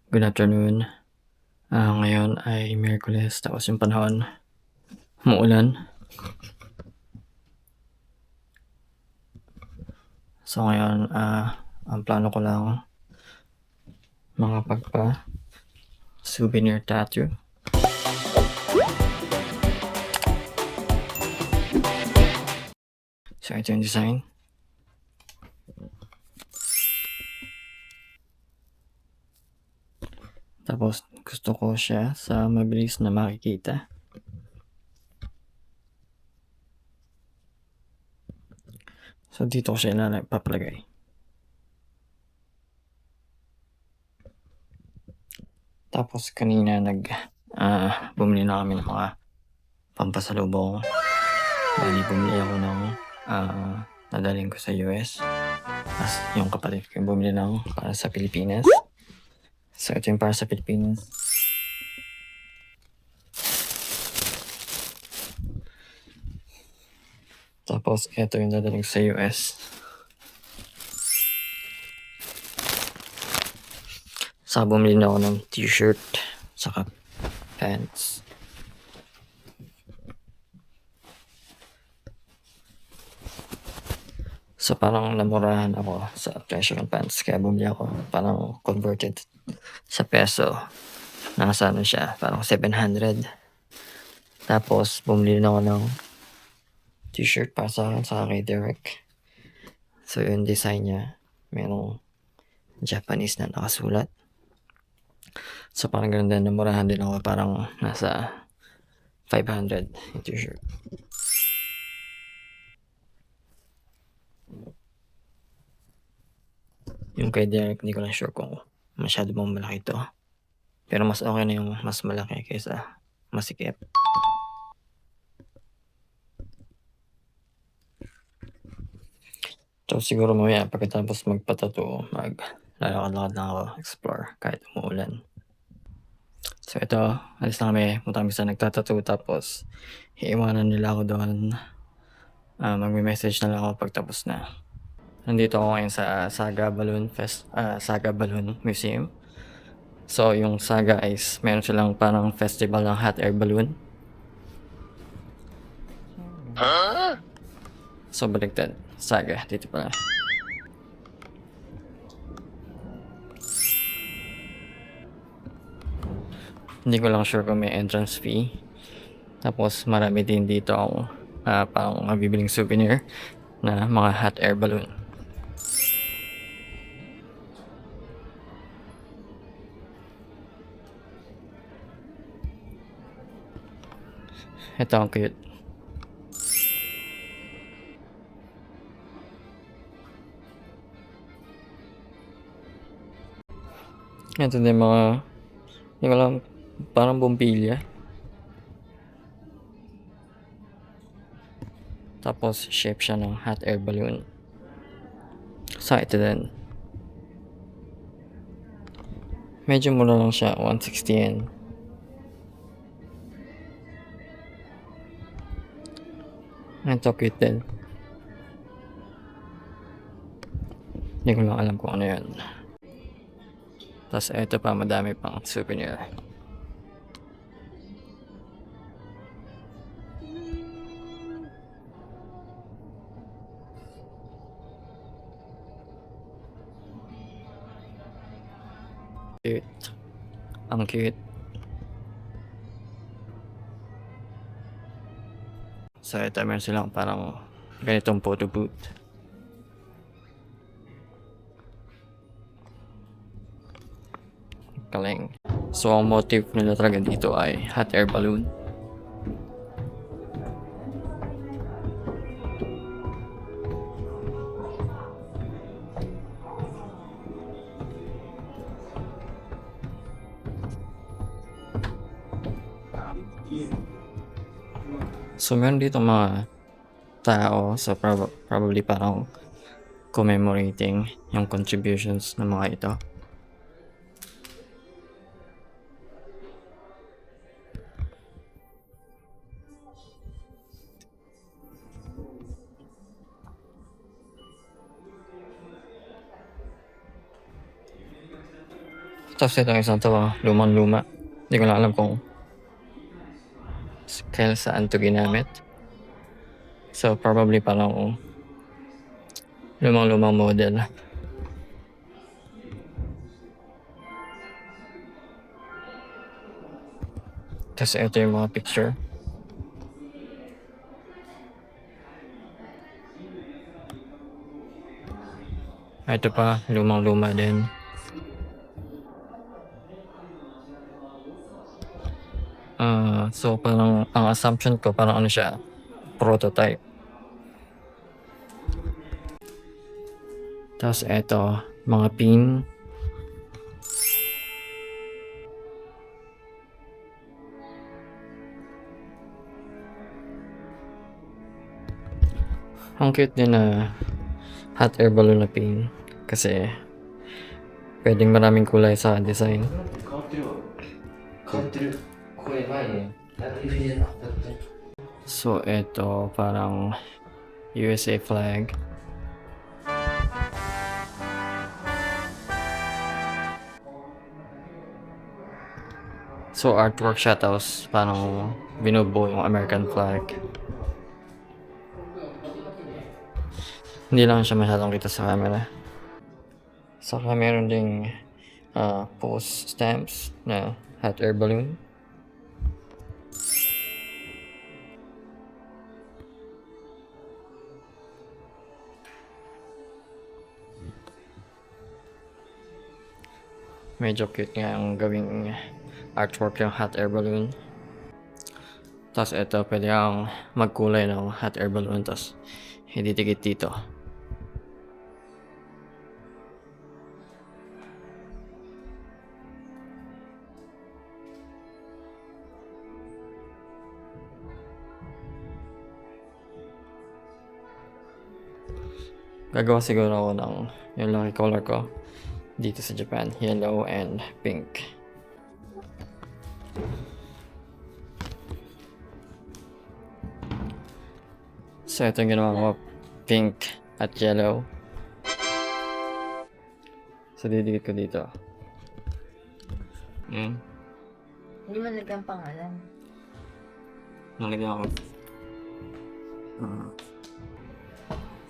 Good afternoon. Ngayon ay Miyerkules tapos yung panahon umuulan. So ngayon, ang plano ko lang mga souvenir tattoo. So ito yung design. Tapos gusto ko siya sa mabilis na makikita. So dito ko siya papalagay. Tapos kanina bumili na kami ng mga pampasalubong. Bali bumili ako ng dadalhin ko sa US. Tapos yung kapatid ko bumili ng para sa Pilipinas. So ito yung para sa Pilipinas. Tapos ito yung dadalhin ko sa US. Saka bumili na ako ng t-shirt saka pants. So parang namurahan ako sa presyo ng pants kaya bumili ako parang converted sa peso. Nasa ano siya, parang 700. Tapos bumili na ako ng t-shirt para sa akin saka kay Derek. So yung design niya, merong Japanese na nakasulat. So parang ganun din, namurahan din ako, parang nasa 500 yung t-shirt. Yung kay Derek, hindi ko lang sure kung masyado bang malaki to. Pero mas okay na yung mas malaki kaysa masikip. So siguro mamaya pagkatapos magpatato, lalakad-lakad lang ako, explore kahit umuulan. So ito, alis na kami, punta kami sa nagtatato, tapos iiwanan nila ako doon. Magme-message na lang ako pagtapos na. Nandito ako ngayon sa Saga Balloon Museum. So yung Saga is meron silang parang festival ng hot air balloon. So baliktad, Saga dito pala. Hindi ko lang sure kung may entrance fee. Tapos marami din dito ang parang mabibiling souvenir na mga hot air balloon. Ito ang cute. Ito din mga, hindi ko alam, parang bumbilya. Tapos shape siya ng hot air balloon. So ito din. Medyo mura lang siya, 160 yen. Ito cute din. Hindi ko lang alam kung ano yan. Tapos ito pa, madami pang souvenir. Cute. Ang cute. So ito, meron silang parang ganitong photo booth. Galing. So ang motive nila talaga dito ay hot air balloon. So meron dito mga tao, so probably parang commemorating yung contributions ng mga ito. Tapos itong isang to, lumang-luma. Hindi ko lang alam kung saan to ginamit. So, probably parang lumang-lumang model. Tapos ito yung mga picture. Ito pa, lumang-luma din. So parang ang assumption ko parang ano siya, prototype. Tapos eto, mga pin. Ang cute din na hot air balloon na pin kasi pwedeng maraming kulay sa design. So eto parang USA flag. So artwork siya tapos parang binubuo yung American flag. Hindi lang siya masyadong kita sa camera. Saka meron ding post stamps na hot air balloon. Medyo cute nga ang gawing artwork yung hot air balloon. Tapos ito, pwede kang magkulay ng hot air balloon tapos ididikit dito. Gagawa siguro ako ng yung lucky color ko dito sa Japan, yellow and pink. So ito yung ginawa ko, pink at yellow. So didikit ko dito. Hindi mo naging pangalan. Nalagyan ako.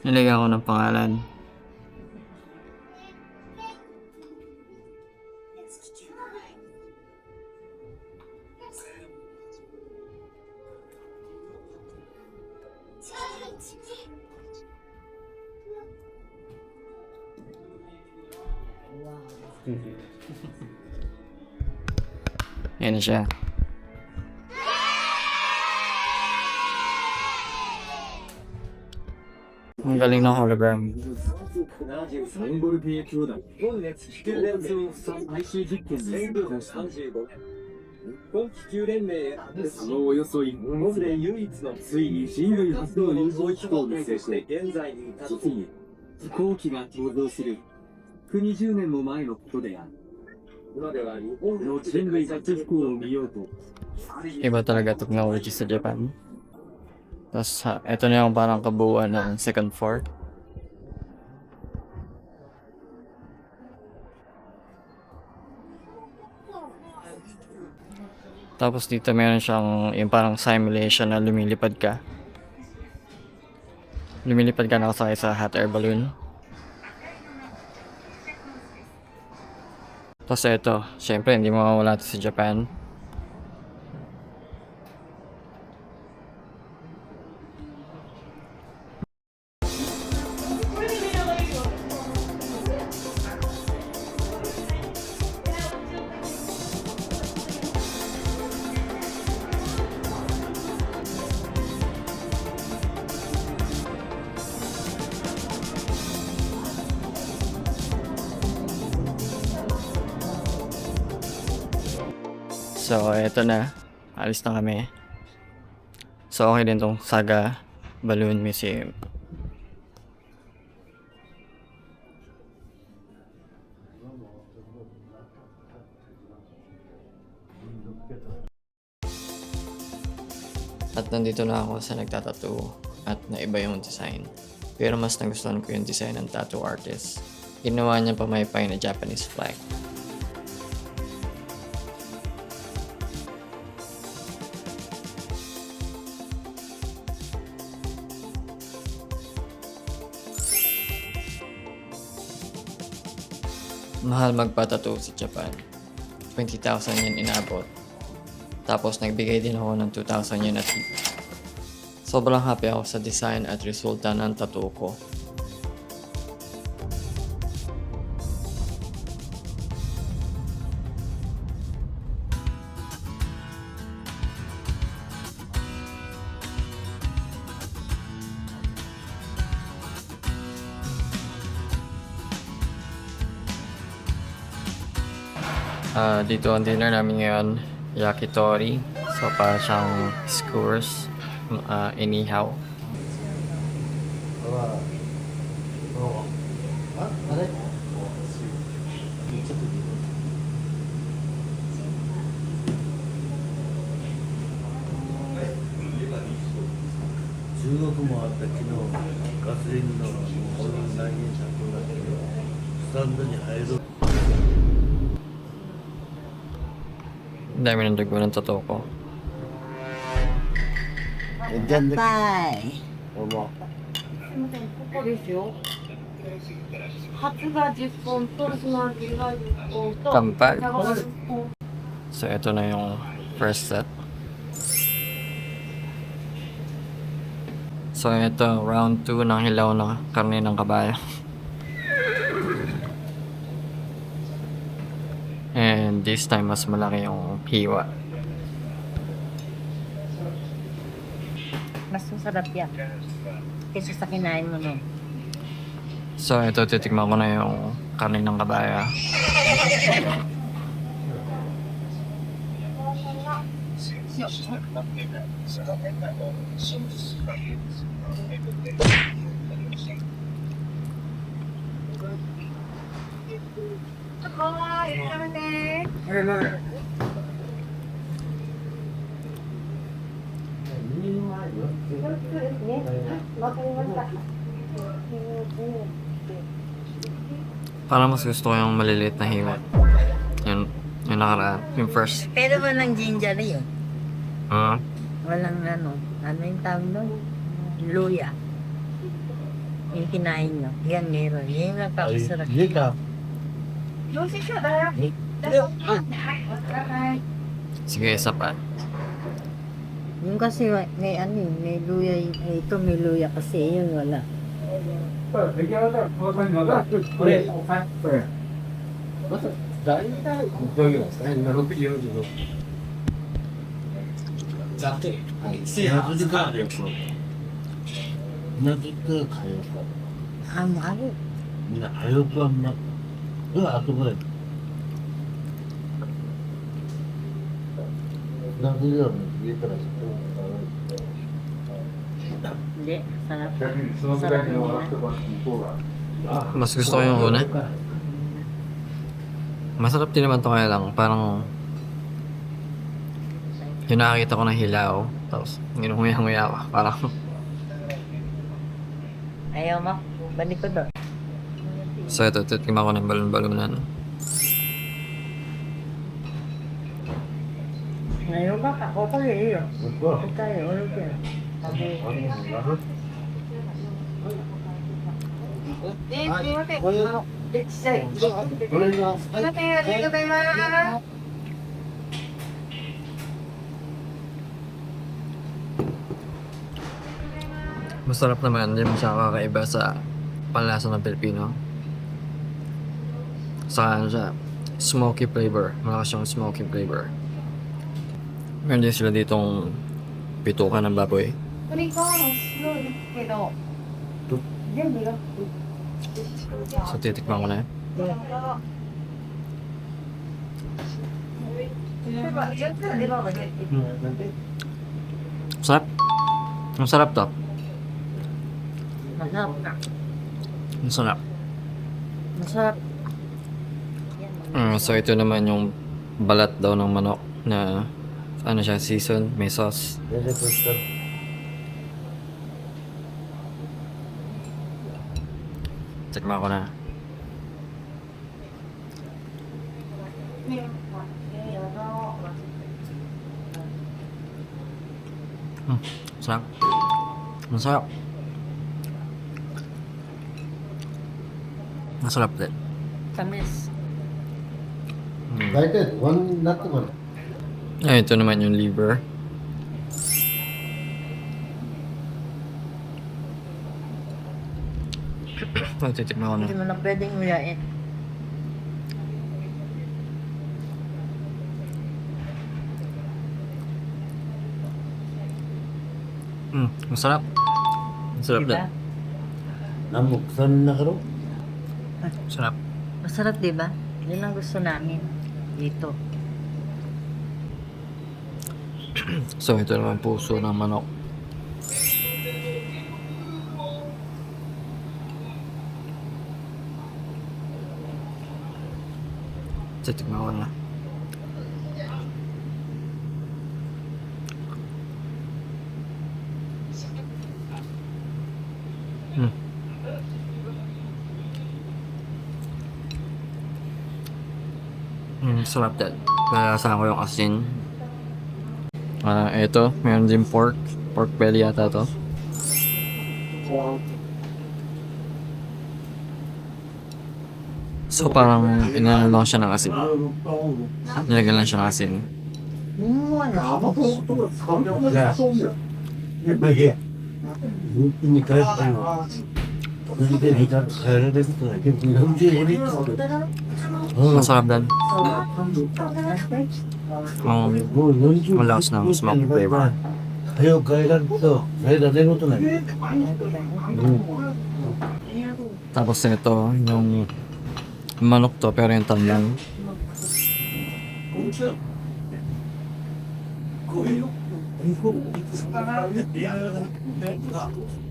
Nilagyan ko ng pangalan. Yan na siya. Ang galing ng hologram. 73ボルティ兄弟本熱気球連通最終実験に成功した日本気球連盟そのおよそ1分後で唯一のついに人類初の有人飛行に成功現在に至るに飛行機が登場する120年も前のことである今では日本の人類初飛行を見ようと Iba talaga technology sa Japan. Tapos ito na yung parang kabuuan ng second floor. Tapos dito meron siyang yung parang simulation na lumilipad ka. Lumilipad ka nakasakay sa hot air balloon. Tapos ito, syempre hindi mawawala ito sa Japan. So, eto na. Alis na kami. So, okay din tong Saga Balloon Museum. At nandito na ako sa nagtatattoo at naiba yung design. Pero mas nagustuhan ko yung design ng tattoo artist. Ginawa niya pamaypay na Japanese flag. Mahal magpatato sa Japan. 20,000 yen inabot. Tapos nagbigay din ako ng 2,000 yen at tip. Sobrang happy ako sa design at resulta ng tattoo ko. Dito ang dinner namin ngayon, yakitori. So, para siyang skewers, inihaw. Ang dami ng dugo ng totoo ko. 乾杯。すいません、ここですよ。初が10本とスマージが10本と乾杯。茶が10本。 So, ito na yung first set. So, ito, round 2 ng hilaw na karne ng kabayo. And this time, mas malaki yung hiwa. Mas masarap yan. Kaysa sa kinain mo nun. So, ito, titikman ko na yung karne ng kabayo. Parang mas gusto ko yung maliliit na hiwa. Yung nakaraan. Yung first. Pero walang ginger yun. Ah, Walang ano yung tawag doon? Luya. Yung kinain nyo. Yan meron. Yan ang pakasarap. sige, isa pa. Yung kasi may ano eh, may luya. Ito may luya kasi yun wala. Ang mahal. Hindi, sarap. Sarap yun. Mas gusto ko yung una. Masarap din naman to, kaya lang parang yung nakakita ko ng hilaw, tapos nginuhuya-nguya ako. Parang Ayaw mo? Balik ko doon. so ito, titikman ko ng balon-balonan. Ayaw ba? Ako pa rin yun. Ito tayo, ulit yan. Masarap naman, hindi mo siya kakaiba sa panlasa ng Pilipino. Sa ano siya, smoky flavor. Malakas yung smoky flavor. Meron din sila ditong pitukan ng baboy. これが白いけど全部が So titikman ko na. Sarap. Ang sarap to. Masarap ka. Ang sarap. Masarap. So ito naman yung balat daw ng manok na ano siya, season, may sauce. Tikman ko na. Sarap. Masarap. Masarap din. Tamis. Like that, one, not one. Ay, ito naman yung liver. Magtitikman ko na. Hindi mo na pwedeng uyain. Masarap. Masarap Diba? din. Namuksan na karo. Masarap. Masarap, di ba? Yun ang gusto namin dito. So, ito naman puso ng manok. Titikman ko na. Sarap din. Nalasahan ko yung asin. Ito, meron din pork. Pork belly yata to. So parang inano lang siya ng asin. Nilagyan lang siya ng asin. Ini kahit ano. Hindi hitar kaya din ito. Hindi Masarap din. Malakas ng smoke flavor. Ayaw kaya ito. Kaya din ito na. Tapos ito, yung manok to pero yung tanlang.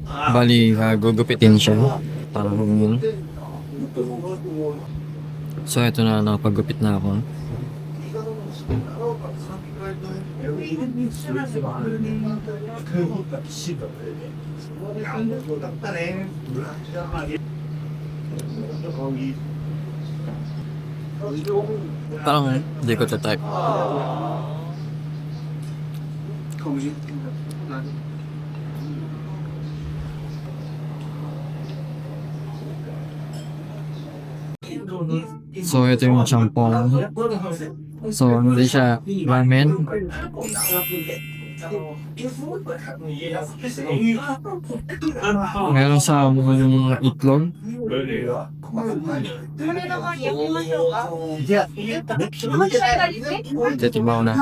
Bali, gugupitin siya. Parang yun. So ito na, nakapagupit na ako. Parang hindi ko type. So ito yung champong. So hindi siya ramen. Meron sa itlog. Titikman ko na.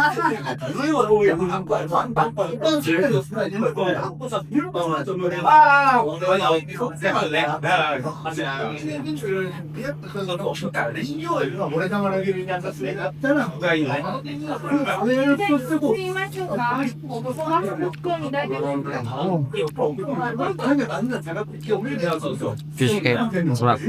Fish cake. Masarap.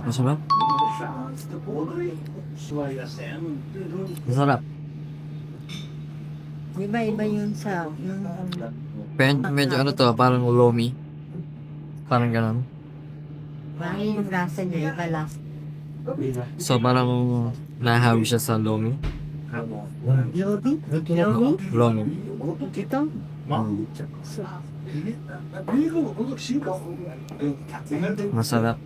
Masarap. Masarap. Iba yun sa... Medyo ano to, parang ulomi. Parang ganun. Parang yung lasa niya, iba lang. So parang nahawi siya sa lomi. Lomi? Lomi. Ito? Masarap.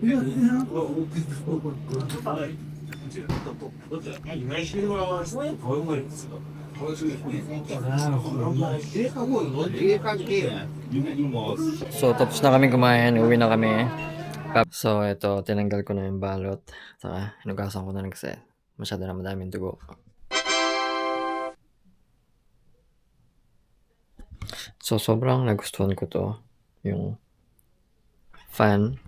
So tapos na kami kumain, uwi na kami. So ito, tinanggal ko na yung balot. Saka hinugasan ko na lang kasi masyado na madaming dugo. So sobrang nagustuhan ko to, yung fan.